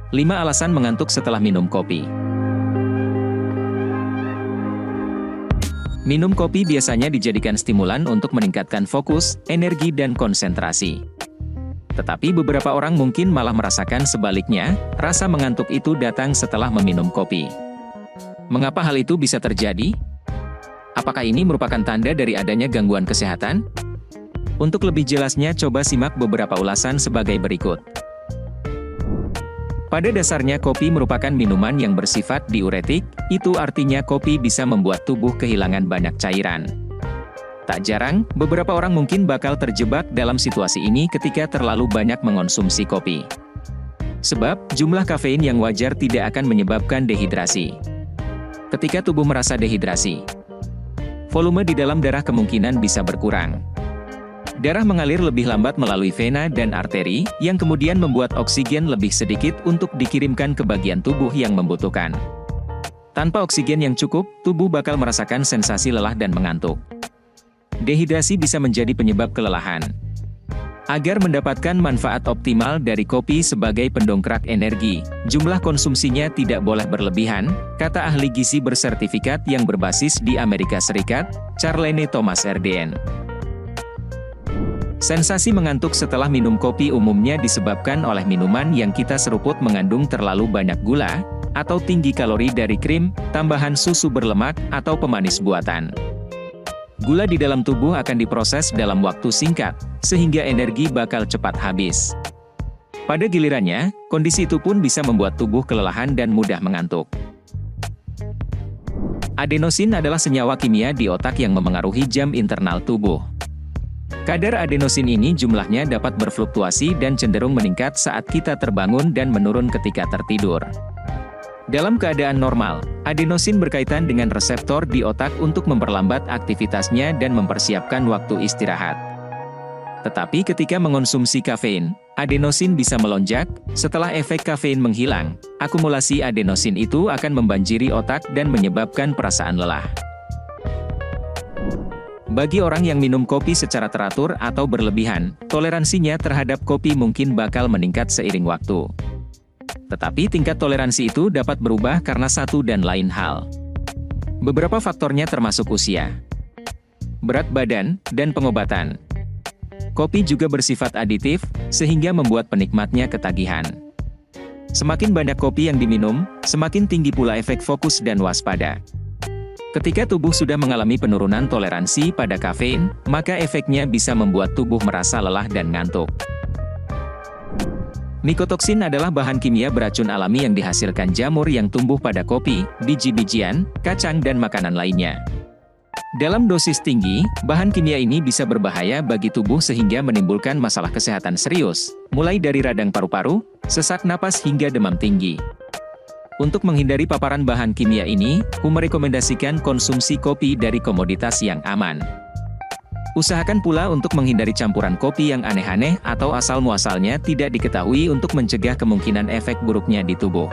5 alasan mengantuk setelah minum kopi. Minum kopi biasanya dijadikan stimulan untuk meningkatkan fokus, energi dan konsentrasi. Tetapi beberapa orang mungkin malah merasakan sebaliknya, rasa mengantuk itu datang setelah meminum kopi. Mengapa hal itu bisa terjadi? Apakah ini merupakan tanda dari adanya gangguan kesehatan? Untuk lebih jelasnya coba simak beberapa ulasan sebagai berikut. Pada dasarnya kopi merupakan minuman yang bersifat diuretik, itu artinya kopi bisa membuat tubuh kehilangan banyak cairan. Tak jarang, beberapa orang mungkin bakal terjebak dalam situasi ini ketika terlalu banyak mengonsumsi kopi. Sebab, jumlah kafein yang wajar tidak akan menyebabkan dehidrasi. Ketika tubuh merasa dehidrasi, volume di dalam darah kemungkinan bisa berkurang. Darah mengalir lebih lambat melalui vena dan arteri, yang kemudian membuat oksigen lebih sedikit untuk dikirimkan ke bagian tubuh yang membutuhkan. Tanpa oksigen yang cukup, tubuh bakal merasakan sensasi lelah dan mengantuk. Dehidrasi bisa menjadi penyebab kelelahan. Agar mendapatkan manfaat optimal dari kopi sebagai pendongkrak energi, jumlah konsumsinya tidak boleh berlebihan, kata ahli gizi bersertifikat yang berbasis di Amerika Serikat, Charlene Thomas RDN. Sensasi mengantuk setelah minum kopi umumnya disebabkan oleh minuman yang kita seruput mengandung terlalu banyak gula, atau tinggi kalori dari krim, tambahan susu berlemak, atau pemanis buatan. Gula di dalam tubuh akan diproses dalam waktu singkat, sehingga energi bakal cepat habis. Pada gilirannya, kondisi itu pun bisa membuat tubuh kelelahan dan mudah mengantuk. Adenosin adalah senyawa kimia di otak yang memengaruhi jam internal tubuh. Kadar adenosin ini jumlahnya dapat berfluktuasi dan cenderung meningkat saat kita terbangun dan menurun ketika tertidur. Dalam keadaan normal, adenosin berkaitan dengan reseptor di otak untuk memperlambat aktivitasnya dan mempersiapkan waktu istirahat. Tetapi ketika mengonsumsi kafein, adenosin bisa melonjak. Setelah efek kafein menghilang, akumulasi adenosin itu akan membanjiri otak dan menyebabkan perasaan lelah. Bagi orang yang minum kopi secara teratur atau berlebihan, toleransinya terhadap kopi mungkin bakal meningkat seiring waktu. Tetapi tingkat toleransi itu dapat berubah karena satu dan lain hal. Beberapa faktornya termasuk usia, berat badan, dan pengobatan. Kopi juga bersifat aditif, sehingga membuat penikmatnya ketagihan. Semakin banyak kopi yang diminum, semakin tinggi pula efek fokus dan waspada. Ketika tubuh sudah mengalami penurunan toleransi pada kafein, maka efeknya bisa membuat tubuh merasa lelah dan ngantuk. Mikotoksin adalah bahan kimia beracun alami yang dihasilkan jamur yang tumbuh pada kopi, biji-bijian, kacang dan makanan lainnya. Dalam dosis tinggi, bahan kimia ini bisa berbahaya bagi tubuh sehingga menimbulkan masalah kesehatan serius, mulai dari radang paru-paru, sesak napas hingga demam tinggi. Untuk menghindari paparan bahan kimia ini, merekomendasikan konsumsi kopi dari komoditas yang aman. Usahakan pula untuk menghindari campuran kopi yang aneh-aneh atau asal-muasalnya tidak diketahui untuk mencegah kemungkinan efek buruknya di tubuh.